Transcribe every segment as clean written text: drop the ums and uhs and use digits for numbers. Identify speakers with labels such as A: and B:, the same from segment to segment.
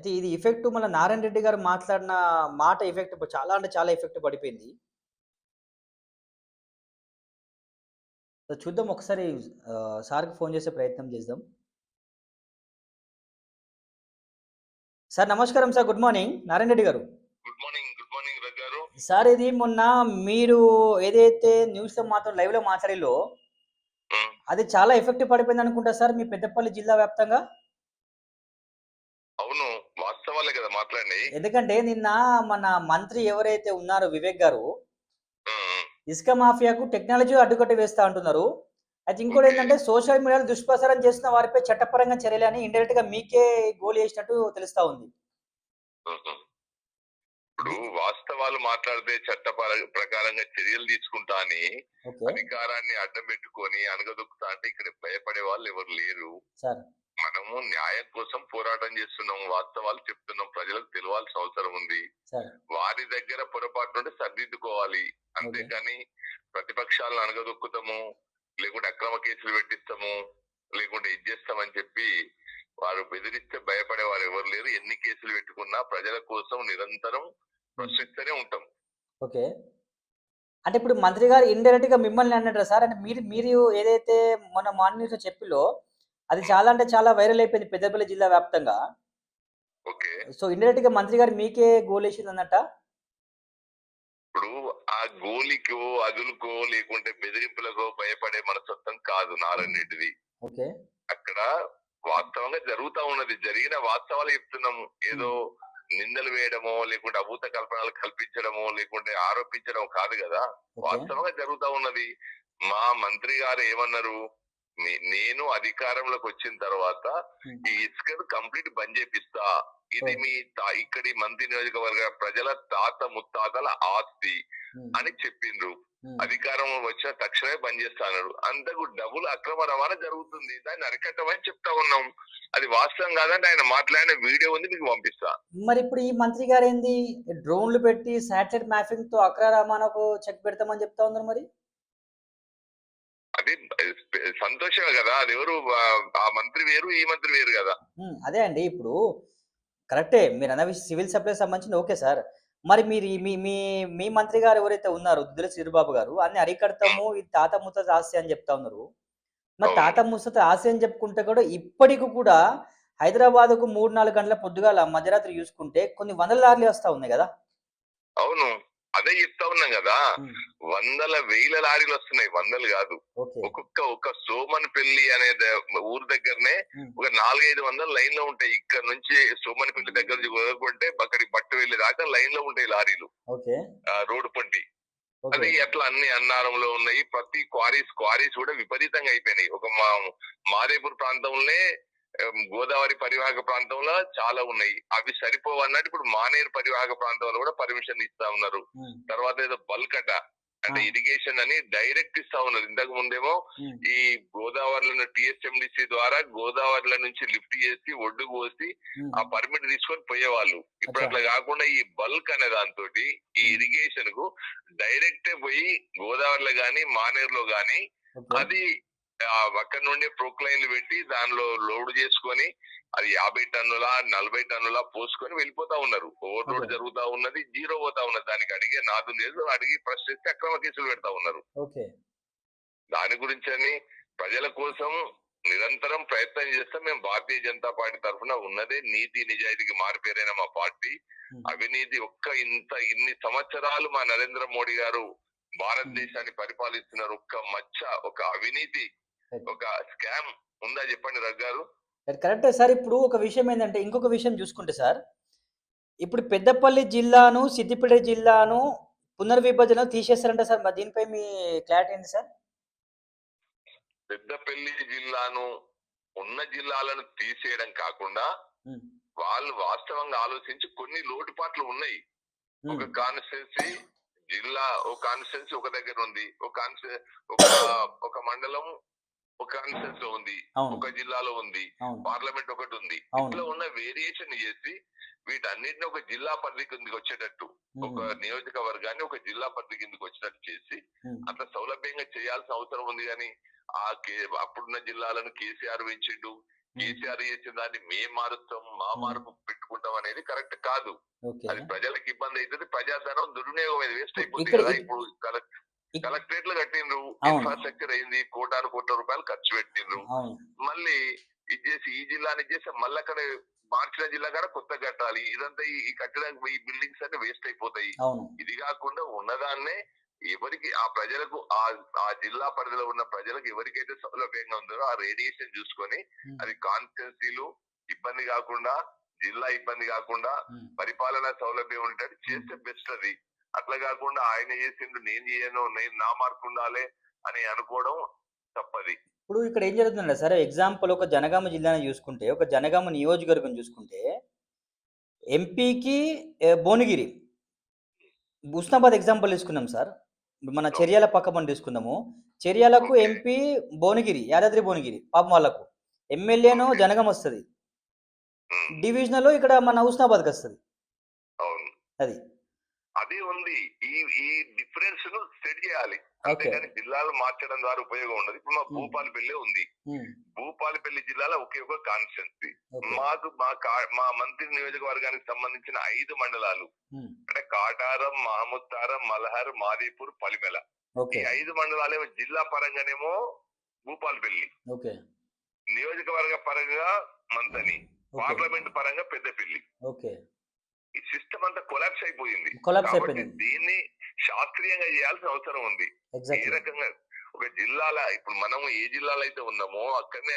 A: అయితే ఇది ఎఫెక్ట్ మళ్ళా నారాయణ రెడ్డి గారు మాట్లాడిన మాట ఎఫెక్ట్ చాలా అంటే చాలా ఎఫెక్ట్ పడిపోయింది. సో చూద్దాం ఒకసారి సార్‌కి ఫోన్ చేసే ప్రయత్నం చేద్దాం. సార్ నమస్కారం sir. Good morning Narayana Reddy గారు.
B: గుడ్ మార్నింగ్ రవి గారు.
A: సార్ ఇది మొన్న మీరు ఏదైతే న్యూస్‌లో లైవ్‌లో మాట్లాడిల్లో అది చాలా ఎఫెక్ట్ పడిపోయిందనుకుంటా సార్ మీ పెద్దపల్లి జిల్లా వ్యాప్తంగా?
B: అవును. వాస్తవాలే కదా మాట్లాడినయి.
A: ఎందుకంటే నిన్న మన మంత్రి ఎవరైతే ఉన్నారో వివేక్ గారు,
B: హ్మ్.
A: ఇసుక మాఫియాకు టెక్నాలజీ అడ్డుకట్ట వేస్తా అంటున్నారు. అయితే
B: ఓకే.
A: ఇంకోటేంటంటే సోషల్ మీడియాలో దుష్ప్రచారం చేస్తున్న వారిపై చట్టపరంగా చర్యలని ఇండైరెక్ట్‌గా మీకే గోలి యేసినట్టు తెలుస్తా ఉంది.
B: హుహు. ఇప్పుడు
A: ది
B: వాస్తవాలు మాట్లాడితే ప్రకారంగా చర్యలు తీసుకుంటా అని
A: ఓకే.
B: అధికారాన్ని అడ్డం పెట్టుకొని అణగదొక్కుతా అంటే ఇక్కడ భయపడే వాళ్ళు ఎవరు లేరు.
A: సార్.
B: మనము న్యాయం కోసం పోరాటం చేస్తున్నాం. వాస్తవాలు చెప్తున్నాం. ప్రజలకు తెలవాల్సిన అవసరం ఉంది.
A: సార్.
B: వారి దగ్గర పొరపాటు ఉంటే సరిదిద్దుకోవాలి.
A: ఓకే.
B: అంతేకాని ప్రతిపక్షాలను అణగదొక్కుతాము, లేకుంటే అక్రమ కేసులు పెట్టిస్తాము, లేకుంటే ఇది చేస్తామని చెప్పి వారు బెదిరిస్తే భయపడే వారు ఎవరు లేరు. ఎన్ని కేసులు పెట్టుకున్నా ప్రజల కోసం నిరంతరం ప్రశ్నిస్తూనే ఉంటాం.
A: ఓకే. అంటే ఇప్పుడు మంత్రి గారు ఇండైరెక్ట్‌గా మిమ్మల్ని అన్నట్రా సార్? అంటే మీరు మీరు ఏదైతే మొన్న మార్నింగ్ న్యూస్‌లో చెప్పిల్లో అది చాలా అంటే చాలా వైరల్ అయిపోయింది పెద్దపల్లి జిల్లా వ్యాప్తంగా.
B: ఓకే.
A: సో ఇండైరెక్ట్‌గా మంత్రి గారు మీకే గోలేసిందన్నట్టా?
B: ఇప్పుడు ఆ గోలికో, అదులుకో లేకుంటే బెదిరింపులకో భయపడే మనస్తత్వం కాదు నారాయణ రెడ్డిది.
A: ఓకే.
B: అక్కడ వాస్తవంగా జరుగుతా ఉన్నది. జరిగిన వాస్తవాలు చెప్తున్నాము. ఏదో నిందలు వేయడమో, లేకుంటే అభూత కల్పనలు కల్పించడమో, లేకుంటే ఆరోపించడం కాదు కదా.
A: ఓకే.
B: వాస్తవంగా జరుగుతా ఉన్నది. మా మంత్రి గారు ఏమన్నారు? నేను అధికారంలోకి వచ్చిన తర్వాత ఈ ఇసుకను కంప్లీట్ బంద్ చేపిస్తా. ఇది మీ ఇక్కడి మంత్రి నియోజకవర్గ ప్రజల తాత ముత్తాతల ఆస్తి అని చెప్పిండ్రు. అధికారం వచ్చిన తక్షణమే బంద్ చేస్తాడు. అంతకు డబ్బులు అక్రమ రవాణా జరుగుతుంది. దాన్ని అరికట్టమని చెప్తా ఉన్నాం. అది వాస్తవం కాదంటే ఆయన మాట్లాడిన వీడియో ఉంది, మీకు పంపిస్తా.
A: మరిప్పుడు ఈ మంత్రి గారేంది డ్రోన్‌లు పెట్టి శాటిలైట్ మ్యాపింగ్‌తో అక్రమ రవాణాకు చెక్ పెడతామని చెప్తా ఉన్నారు మరి?
B: అది సంతోషమే కదా. అది ఎవరు ఆ మంత్రి వేరు, ఈ మంత్రి వేరు కదా.
A: అదే అండి. ఇప్పుడు కరెక్టే. మీరన్న సివిల్ సప్లైస్ సంబంధించింది ఓకే సార్. మరి మీరు ఈ మీ మీ మీ మంత్రి గారు ఎవరైతే ఉన్నారో దుద్దిల శ్రీధర్‌బాబు గారు అన్ని అరికడతాము. ఇది తాత ముత్తాత ఆస్తి అని చెప్తా ఉన్నారు. మరి
B: అవును.
A: తాత ముత్తాత ఆస్తి అని చెప్పుకుంటే కూడా ఇప్పటికి కూడా హైదరాబాద్‌కు 3, 4 గంటల పొద్దుగాల మధ్యరాత్రి చూసుకుంటే కొన్ని వందల లారీలు వస్తా ఉన్నాయి గదా!
B: అవును. అదే చెప్తా ఉన్నాం కదా. వందల వేల లారీలు వస్తున్నాయి. వందలు కాదు.
A: ఓకే.
B: ఒక సోమన్పల్లి అనే ఊరు దగ్గరనే ఒక 400-500 లైన్ లో ఉంటాయి. ఇక్కడ నుంచి సోమన్పల్లి దగ్గర నుంచి వదులుకుంటే అక్కడికి పట్టు వెళ్ళే దాకా లైన్ లో ఉంటాయి లారీలు.
A: ఓకే.
B: రోడ్డు పంటి.
A: ఓకే.
B: అది అట్లా అన్ని అన్నారంలో ఉన్నాయి. ప్రతి క్వారీస్ కూడా విపరీతంగా అయిపోయినాయి. ఒక మాదేపూర్ ప్రాంతంలోనే గోదావరి పరివాహక ప్రాంతంలో చాలా ఉన్నాయి. అవి సరిపోవన్నట్టు ఇప్పుడు మానేరు పరివాహక ప్రాంతంలో కూడా పర్మిషన్ ఇస్తా ఉన్నారు. తర్వాత ఏదో బల్కట అంటే ఇరిగేషన్ అని డైరెక్ట్ ఇస్తా ఉన్నారు. ఇంతకు ముందేమో ఈ గోదావరిలో టిఎస్ఎండిసి ద్వారా గోదావరిలో నుంచి లిఫ్ట్ చేసి ఒడ్డుకు పోసి ఆ పర్మిట్ తీసుకొని పోయేవాళ్ళు. ఇప్పుడు అట్లా కాకుండా ఈ బల్క్ అనే దాంతో ఈ ఇరిగేషన్ కు డైరెక్ట్ పోయి గోదావరిలో గాని మానేరులో గాని అది అక్కడ నుండి ప్రొక్లైన్లు పెట్టి దానిలో లోడ్ చేసుకొని అది 50 టన్నుల 40 టన్నుల పోసుకొని వెళ్ళిపోతా ఉన్నారు. ఓవర్ లోడ్ జరుగుతా ఉన్నది, జీరో పోతా ఉన్నది. దానికి అడిగే నాదు లేదు. అడిగి ప్రశ్నిస్తే అక్రమ కేసులు పెడతా ఉన్నారు. దాని గురించి అని ప్రజల కోసం నిరంతరం ప్రయత్నం చేస్తాం. మేము భారతీయ జనతా పార్టీ తరఫున ఉన్నదే నీతి నిజాయితీకి మారిపేరైన మా పార్టీ. అవినీతి ఇన్ని సంవత్సరాలు మా నరేంద్ర మోడీ గారు భారతదేశాన్ని పరిపాలిస్తున్నారు. ఒక్క మచ్చ, ఒక అవినీతి, ఒక స్కామ్ ఉందా చెప్పండి రఘు గారు?
A: కరెక్టే సార్. ఇప్పుడు ఒక విషయం ఏందంటే ఇంకొక విషయం చూసుకుంటే సార్, ఇప్పుడు పెద్దపల్లి జిల్లాను, సిద్దిపేట జిల్లాను పునర్విభజన తీసేస్తారంట సార్. మరి దీనిపై మీ క్లారిటీ ఏంటి సార్?
B: పెద్దపల్లి జిల్లాను ఉన్న జిల్లాలను తీసేయడం కాకుండా వాళ్ళు వాస్తవంగా ఆలోచించి కొన్ని లోటుపాట్లు ఉన్నాయి. ఒక కాన్స్టిట్యున్సీ ఒక కాన్స్టిట్యున్సీ ఒక దగ్గర ఉంది, ఒక మండలం ఒక కాన్స్టిట్యున్సీ లో ఉంది, ఒక జిల్లాలో ఉంది, పార్లమెంట్ ఒకటి ఉంది. ఇట్లా ఉన్న వేరియేషన్ చేసి వీటన్నిటిని ఒక జిల్లా పరిధి కిందకి వచ్చేటట్టు, ఒక నియోజకవర్గాన్ని ఒక జిల్లా పరిధి కిందకి వచ్చేటట్టు చేసి అట్లా సౌలభ్యంగా చేయాల్సిన అవసరం ఉంది. కానీ అప్పుడున్న జిల్లాలను కేసీఆర్ పెంచిండు. కేసీఆర్ చేసిన దాన్ని మేము మారుస్తాం, మా మార్పు పెట్టుకుంటాం అనేది కరెక్ట్ కాదు.
A: ఓకే.
B: అది ప్రజలకు ఇబ్బంది అవుతుంది, ప్రజాధనం దుర్వినియోగం అయింది, వేస్ట్ అయిపోతుంది
A: ఇక్కడ
B: కదా.
A: ఇక్
B: ఇప్పుడు
A: ఇక్
B: కలెక్టరేట్లు కట్టిండ్రు,
A: అవును.
B: ఇన్ఫ్రాస్ట్రక్చర్ అయింది, కోటాను కోట్ల రూపాయలు ఖర్చు పెట్టిండ్రు.
A: అవును.
B: మళ్ళీ ఇది చేసి ఈ జిల్లాని చేసి మళ్ళీ అక్కడ మార్చిన జిల్లా కూడా కొత్త కట్టాలి. ఇదంతా ఈ కట్టడానికి ఈ బిల్డింగ్స్ అన్ని వేస్ట్ అయిపోతాయి.
A: అవును.
B: ఇది కాకుండా ఉన్నదాన్నే ఎవరికి ఆ ప్రజలకు ఆ జిల్లా పరిధిలో ఉన్న ప్రజలకు ఎవరికైతే సౌలభ్యంగా ఉందో ఆ రేడియేషన్ చూసుకొని
A: హ్మ్.
B: అది కాన్స్టిట్యున్సీలు ఇబ్బంది కాకుండా, జిల్లా ఇబ్బంది కాకుండా,
A: హ్మ్.
B: పరిపాలన సౌలభ్యం ఉంటది చేస్తే బెస్ట్ అది. అట్లా కాకుండా ఆయన చేసిండు నేను చేయను, నేను నా మార్కు ఉండాలి అని అనుకోవడం తప్పది.
A: ఇప్పుడు ఇక్కడ ఏం జరుగుతుందంటే సరే ఎగ్జాంపుల్ ఒక జనగామ జిల్లాని చూసుకుంటే, ఒక జనగామ నియోజకవర్గం చూసుకుంటే ఎంపీకి భువనగిరి. హుస్నాబాద్ ఎగ్జాంపుల్ తీసుకుందాం సార్. మన
B: ఓకే.
A: చర్యాల పక్కపొంటి తీసుకుందాము. చర్యాలకు
B: ఓకే.
A: ఎంపీ భువనగిరి, యాదాద్రి భువనగిరి పాపం వాళ్ళకు. ఎమ్మెల్యేనో
B: ఓకే.
A: జనగామ వస్తది.
B: ఉమ్,
A: డివిజనల్‌లో ఇక్కడ మన హుస్నాబాద్‌కొస్తది.
B: అవును.
A: అది.
B: అదే ఉంది. ఈ ఈ డిఫరెన్స్ ను సెట్ చేయాలి.
A: ఓకే.
B: అంతేగాని జిల్లాలు మార్చడం ద్వారా ఉపయోగం ఉండదు. ఇప్పుడు మా
A: హ్మ్.
B: భూపాలపల్లి ఉంది.
A: హ్మ్.
B: భూపాలపల్లి జిల్లాలో ఒకే ఒక కాన్స్టిట్యున్సీ.
A: ఓకే.
B: మాకు మా మంత్రి నియోజకవర్గానికి సంబంధించిన 5 మండలాలు
A: హ్మ్.
B: అంటే కాటారం, మహముత్తారం, మల్హర్, మాదేపూర్, పలిమెల. ఈ
A: ఓకే.
B: 5 మండలాలేమో జిల్లా పరంగానేమో భూపాలపల్లి,
A: ఓకే.
B: నియోజకవర్గ పరంగా మంతని,
A: ఓకే.
B: పార్లమెంట్ పరంగా పెద్దపల్లి.
A: ఓకే.
B: ఈ సిస్టమ్ అంతా కొలాప్స్ అయిపోయింది.
A: కొలాప్స్
B: కాబట్టి
A: అయిపోయింది.
B: దీన్ని శాస్త్రీయంగా చేయాల్సిన అవసరం ఉంది. ఏ
A: ఎగ్జాక్ట్‌లీ.
B: రకంగా ఒక జిల్లాల ఇప్పుడు మనం ఏ జిల్లాలో అయితే ఉన్నామో అక్కడనే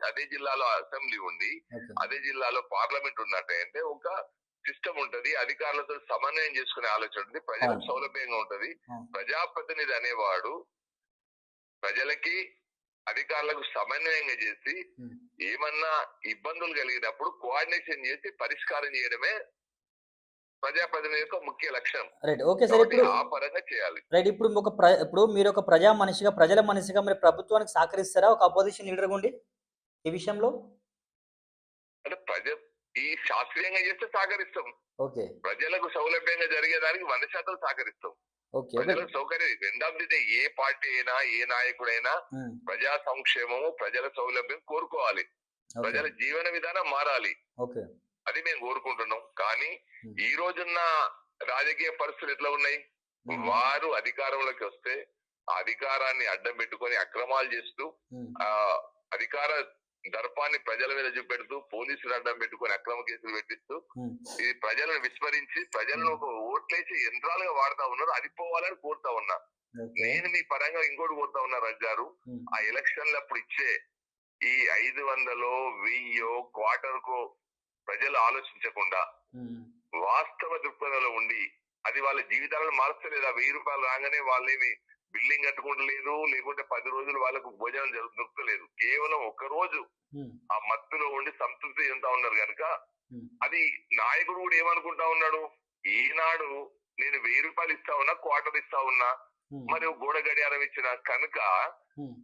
B: అదే జిల్లాలో అసెంబ్లీ ఉండి,
A: ఓకే.
B: అదే జిల్లాలో పార్లమెంట్ ఉన్నట్టయితే ఒక సిస్టమ్ ఉంటది. అధికారులతో సమన్వయం చేసుకునే ఆలోచన ఉంటుంది. ప్రజలకు
A: అవును.
B: సౌలభ్యంగా ఉంటది.
A: అవును.
B: ప్రజాప్రతినిధి అనేవాడు ప్రజలకి, అధికారులకు సమన్వయంగా చేసి
A: హ్మ్.
B: ఏమన్నా ఇబ్బందులు కలిగినప్పుడు కోఆర్డినేషన్ చేసి పరిష్కారం చేయడమే ప్రజాప్రతినిధి యొక్క ముఖ్య లక్ష్యం.
A: రైట్. Okay sir.
B: కాబట్టి
A: ఇప్పుడు
B: ఆ పరంగా చేయాలి.
A: రైట్. ఇప్పుడు మీరొక ప్రజా మనిషిగా, ప్రజల మనిషిగా మరి ప్రభుత్వానికి సహకరిస్తారా? ఒక అపోజిషన్ లీడర్‌గా ఉండి ఈ విషయంలో?
B: అంటే ఈ శాస్త్రీయంగా చేస్తే సహకరిస్తాం.
A: ఓకే.
B: ప్రజలకు సౌలభ్యంగా జరిగేదానికి 100% సహకరిస్తాం.
A: ఓకే. ఓకే.
B: ప్రజలకు సౌకర్యం end of the day A party అయినా, ఏ నాయకుడైనా
A: హ్మ్.
B: ప్రజా సంక్షేమము, ప్రజల సౌలభ్యం కోరుకోవాలి.
A: ఓకే.
B: ప్రజల జీవన విధానం మారాలి.
A: ఓకే.
B: అది మేము కోరుకుంటున్నాం. కానీ
A: హ్మ్.
B: ఈ రోజున్న రాజకీయ పరిస్థితులు ఎట్లా ఉన్నాయి?
A: హ్మ్.
B: వారు అధికారంలోకి వస్తే ఆ అధికారాన్ని అడ్డం పెట్టుకొని అక్రమాలు చేస్తూ
A: హ్మ్.
B: ఆ అధికార దర్పాన్ని ప్రజల మీద చూపెడుతూ పోలీసులు అడ్డం పెట్టుకొని అక్రమ కేసులు పెట్టిస్తూ
A: హ్మ్.
B: ఈ ప్రజలను విస్మరించి ప్రజలను ఒక ఓట్లేసి యంత్రాలుగా వాడుతా ఉన్నారు. అది పోవాలని కోరుతా ఉన్నా.
A: ఓకే.
B: నేను మీ పరంగా ఇంకోటి కోరుతా ఉన్నా రజ్ గారు.
A: హ్మ్.
B: ఆ ఎలక్షన్లు అప్పుడు ఇచ్చే ఈ 500, 1000 క్వార్టర్కో ప్రజలు ఆలోచించకుండా
A: హ్మ్.
B: వాస్తవ దృక్పథంలో ఉండి అది వాళ్ళ జీవితాలను మార్చలేదు. ఆ 1000 రూపాయలు రాగానే వాళ్ళేమి బిల్డింగ్ కట్టుకుంటలేదు, లేకుంటే 10 రోజులు వాళ్ళకు భోజనం దొరకలేదు. కేవలం ఒక రోజు
A: హ్మ్.
B: ఆ మత్తులో ఉండి సంతృప్తి చెందుతా ఉన్నారు కనుక
A: హ్మ్.
B: అది నాయకుడు కూడా ఏమనుకుంటా ఉన్నాడు, ఈనాడు నేను 1000 రూపాయలు ఇస్తా ఉన్నా, క్వార్టర్ ఇస్తా ఉన్నా,
A: హ్మ్.
B: మరి గోడ గడియారం ఇచ్చిన కనుక
A: హ్మ్.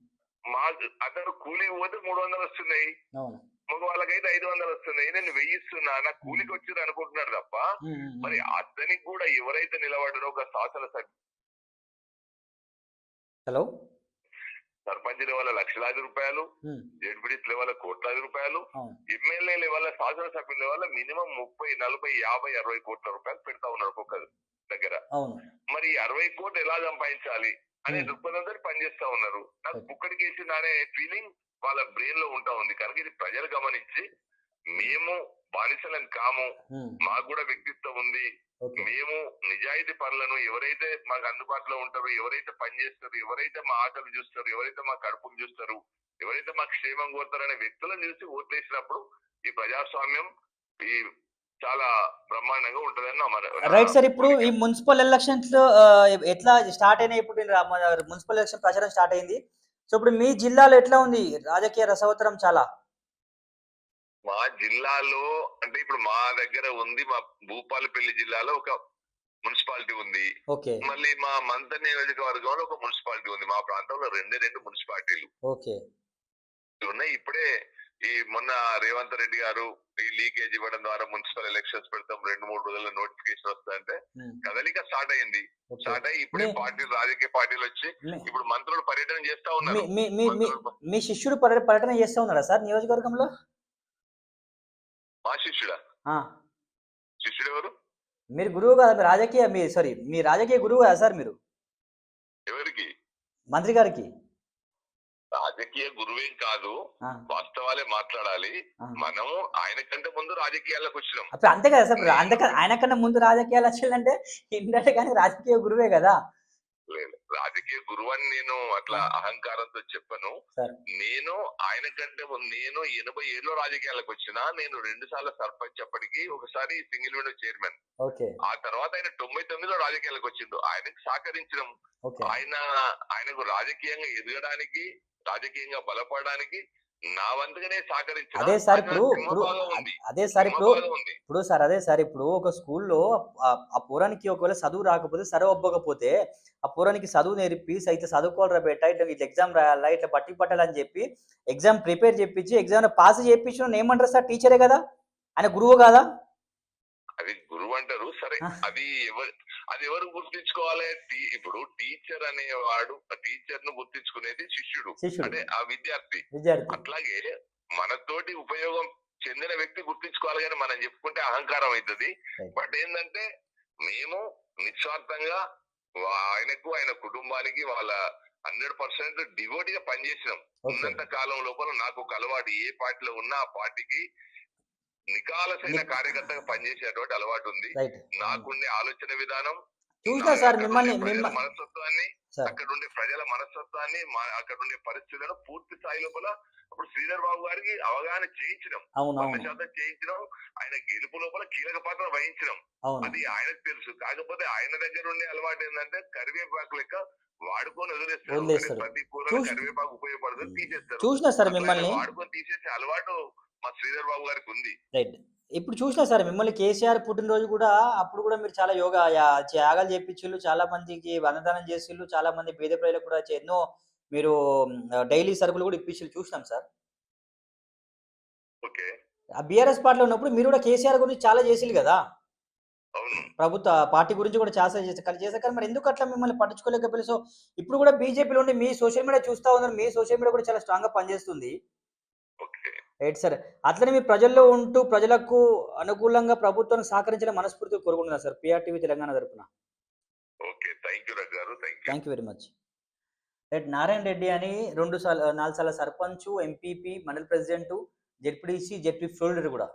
B: మా అతను కూలి పోతే 300 వస్తున్నాయి,
A: అవును.
B: మగవాళ్ళకైతే 500 వస్తున్నాయి, నేను 1000 ఇస్తున్నా, నా కూలికి వచ్చింది అనుకుంటున్నాడు తప్ప
A: హ్మ్. హ్మ్.
B: మరి
A: హ్మ్.
B: అతనికి కూడా ఎవరైతే నిలబడ్డారో ఒక శాసనసభ్యులు
A: హలో.
B: సర్పంచ్ లెవెల్ లక్షలాది రూపాయలు,
A: హ్మ్.
B: జడ్పీటీసీ లెవెల్ కోట్లాది రూపాయలు,
A: అవును.
B: ఎమ్మెల్యే లెవెల్ శాసనసభ్యుల లెవెల్ మినిమం 30, 40, 50, 60 కోట్ల రూపాయలు పెడతా ఉన్నారు ఒక్కొక్క దగ్గర.
A: అవును.
B: మరి 60 కోట్లు ఎలా సంపాదించాలి అనే
A: హ్మ్.
B: దృక్పథంతో పనిచేస్తా ఉన్నారు. నాకు
A: రైట్.
B: కుక్కడికి వేసింది అనే ఫీలింగ్ వాళ్ళ బ్రెయిన్ లో ఉంటా ఉంది కనుక ఇది ప్రజలు గమనించి మేము బానిసలం కాము,
A: హ్మ్.
B: మాకు కూడా వ్యక్తిత్వం ఉంది,
A: ఓకే.
B: మేము నిజాయితీ పనులను ఎవరైతే మాకు అందుబాటులో ఉంటారో, ఎవరైతే పనిచేస్తారు, ఎవరైతే మా ఆకలి చూస్తారు, ఎవరైతే మా కడుపులు చూస్తారు, ఎవరైతే మా క్షేమం కోరుతారనే వ్యక్తులను చూసి ఓట్లేసినప్పుడు ఈ ప్రజాస్వామ్యం ఈ చాలా బ్రహ్మాండంగా ఉంటదని
A: రైట్ సార్. ఇప్పుడు ఈ
B: కోరిక.
A: మున్సిపల్ ఎలక్షన్స్ ఎట్లా స్టార్ట్ అయినాయి? ఇప్పుడు మన మున్సిపల్ ఎలక్షన్ ప్రచారం స్టార్ట్ అయింది. సో ఇప్పుడు మీ జిల్లాలో ఎట్లా ఉంది రాజకీయ రసవత్తరం చాలా?
B: మా జిల్లాలో అంటే ఇప్పుడు మా దగ్గర ఉంది, మా భూపాలపల్లి జిల్లాలో ఒక మున్సిపాలిటీ ఉంది.
A: ఓకే.
B: మళ్ళీ మా మంత నియోజకవర్గంలో ఒక మున్సిపాలిటీ ఉంది. మా ప్రాంతంలో రెండు మున్సిపాలిటీలు
A: ఓకే.
B: ఉన్నాయి. ఇప్పుడే ఈ మొన్న రేవంత్ రెడ్డి గారు ఈ లీకేజ్ ఇవ్వడం ద్వారా మున్సిపల్ ఎలక్షన్స్ పెడతాం 2-3 రోజుల్లో నోటిఫికేషన్ వస్తుందంటే
A: హ్మ్.
B: కదలిక స్టార్ట్ అయింది.
A: ఓకే.
B: స్టార్ట్ అయ్యి ఇప్పుడే
A: మీ
B: రాజకీయ పార్టీలు వచ్చి
A: మీ
B: ఇప్పుడు మంత్రులు పర్యటన చేస్తా
A: మీ
B: ఉన్నారు.
A: మీ మీ మీ
B: మంత్రులు
A: మీ శిష్యుడు పర్యటన చేస్తా ఉన్నాడా సార్ నియోజకవర్గంలో?
B: మా శిష్యుడా
A: ఆ!
B: శిష్యుడు ఎవరు?
A: మీరు గురువు కాదా? మీ రాజకీయ మీ సారీ మీ రాజకీయ గురువు కదా సార్ మీరు?
B: ఎవరికి?
A: మంత్రి గారికి.
B: రాజకీయ గురువేం కాదు.
A: ఆ!
B: వాస్తవాలే మాట్లాడాలి.
A: ఆ!
B: మనము ఆయన కంటే ముందు రాజకీయాల్లోకి వచ్చినాం.
A: అప్పుడు అంతే కదా సార్. ఇప్పుడు
B: నేను
A: ఆయనకన్నా ముందు రాజకీయాలు వచ్చిందంటే ఇండైరెక్ట్ గానే రాజకీయ గురువే కదా!
B: లేదు. రాజకీయ గురువని నేను అట్లా
A: ఆ!
B: అహంకారంతో చెప్పను.
A: సార్.
B: నేను ఆయన కంటే ముందు నేను 80 ఏళ్ళలో రాజకీయాలకు వచ్చినా. నేను 2 సార్లు సర్పంచ్ అప్పటికి, ఒకసారి సింగిల్ విండో చైర్మన్.
A: ఓకే.
B: ఆ తర్వాత ఆయన 99లో రాజకీయాలకు వచ్చిండు. ఆయనకు సహకరించడం.
A: ఓకే.
B: ఆయనకు రాజకీయంగా ఎదగడానికి, రాజకీయంగా బలపడడానికి నా వంతుగానే సహకరించిన.
A: అదే సార్
B: ఆయన
A: ఇప్పుడు
B: సింహభాగం ఉంది.
A: అదే సార్
B: సింహభాగం ఉంది.
A: ఇప్పుడు సార్ అదే సార్ ఇప్పుడు ఒక స్కూల్‌లో ఆ పోరానికి ఒకవేళ చదువు రాకపోతే, సరే ఒప్పకపోతే, ఆ పోరానికి చదువు నేర్పి ఇట్లా చదువుకోవాలిరా బేటా, ఇట్లా ఎగ్జామ్ రాయాలా, ఇట్లా బట్టి పట్టాలని చెప్పి ఎగ్జామ్ ప్రిపేర్ చేపించి ఎగ్జామ్‌లో పాస్ చేపించినోడిని ఏమంటారు సార్? టీచరే కదా! ఆయన గురువు కాదా?
B: అది గురువు అంటారు. సరే,
A: ఆ!
B: అది ఎవరు గుర్తించుకోవాలి? ఇప్పుడు టీచర్ అనేవాడు, టీచర్ ను గుర్తించుకునేది శిష్యుడు.
A: శిష్యుడు.
B: అంటే ఆ విద్యార్థి.
A: విద్యార్థి.
B: అట్లాగే మనతోటి ఉపయోగం చెందిన వ్యక్తి గుర్తించుకోవాలి, కానీ మనం చెప్పుకుంటే అహంకారం అవుతుంది.
A: రైట్.
B: బట్ ఏంటంటే మేము నిస్వార్థంగా ఆయనకు, ఆయన కుటుంబానికి వాళ్ళ 100% డివోటీగా పనిచేసినాం.
A: ఓకే.
B: ఉన్నంత కాలం లోపల నాకు ఒక అలవాటు, ఏ పార్టీలో ఉన్నా ఆ పార్టీకి నికాలసైన
A: నిక్
B: కార్యకర్తగా పనిచేసేటువంటి అలవాటు ఉంది.
A: రైట్.
B: నాకుండే ఆలోచన విధానం,
A: చూసినా సార్
B: అక్కడుండే ప్రజల మనస్తత్వాన్ని,
A: సార్.
B: అక్కడుండే ప్రజల మనస్తత్వాన్ని, అక్కడుండే పరిస్థితులను పూర్తి స్థాయి లోపల అప్పుడు శ్రీధర్ బాబు గారికి అవగాహన చేయించడం,
A: అవునవును.
B: 100% చేయించడం. ఆయన గెలుపు లోపల కీలక పాత్ర వహించడం,
A: అవును.
B: అది ఆయనకు తెలుసు. కాకపోతే ఆయన దగ్గర ఉండే అలవాటు ఏంటంటే కరివేపాకు లెక్క వాడుకొని వదిలేస్తారు. అంటే
A: వదిలేస్తాడు.
B: ప్రతి కూరలో
A: చూస్
B: కరివేపాకు ఉపయోగపడుతుంది, తీసేస్తారు.
A: చూసినా సార్
B: అట్లా ఆయన
A: మిమ్మల్ని.
B: వాడుకొని తీసేసే అలవాటు మా శ్రీధర్ బాబు గారికి ఉంది.
A: రైట్. ఇప్పుడు చూసినా సార్ మిమ్మల్ని కేసీఆర్ పుట్టినరోజు గూడా అప్పుడు గూడా మీరు చాలా త్యాగాలు చేపిచ్చిళ్ళు. చాలా మందికి అన్నదానం చేసిళ్ళు. చాలా మంది పేద ప్రజలకు కూడా ఎన్నో మీరు డైలీ సరుకులు గూడా ఇప్పించిళ్ళు చూసినాం సార్.
B: ఓకే.
A: ఆ బీఆర్ఎస్ పార్టీలో ఉన్నప్పుడు మీరు గూడా కేసీఆర్ గురించి చాలా చేసిళ్ళు గదా!
B: అవును.
A: ప్రభుత్వ పార్టీ గురించి గూడా చేశారు. కానీ మరి ఎందుకు అట్లా మిమ్మల్ని పట్టించుకోలేకపోయారు? సో, ఇప్పుడు గూడా బీజేపీలో ఉండి మీ సోషల్ మీడియా చూస్తా ఉన్నారు. మీ సోషల్ మీడియా కూడా చాలా స్ట్రాంగ్‌గా పనిచేస్తుంది.
B: ఓకే.
A: Right sir. అట్లనే మీరు ప్రజల్లో ఉంటూ ప్రజలకు అనుకూలంగా ప్రభుత్వానికి సహకరించాలని మనస్ఫూర్తిగా కోరుకుంటున్నాను సార్. పీఆర్టీవీ తెలంగాణ తరపున.
B: ఓకే. థాంక్ యూ రఘు గారు. Thank you.
A: Thank you very much. Right. Narayana Reddy అని 4 సార్లు sarpanch, MPP, mandal president, ZPTC, ZP floor leader గూడా.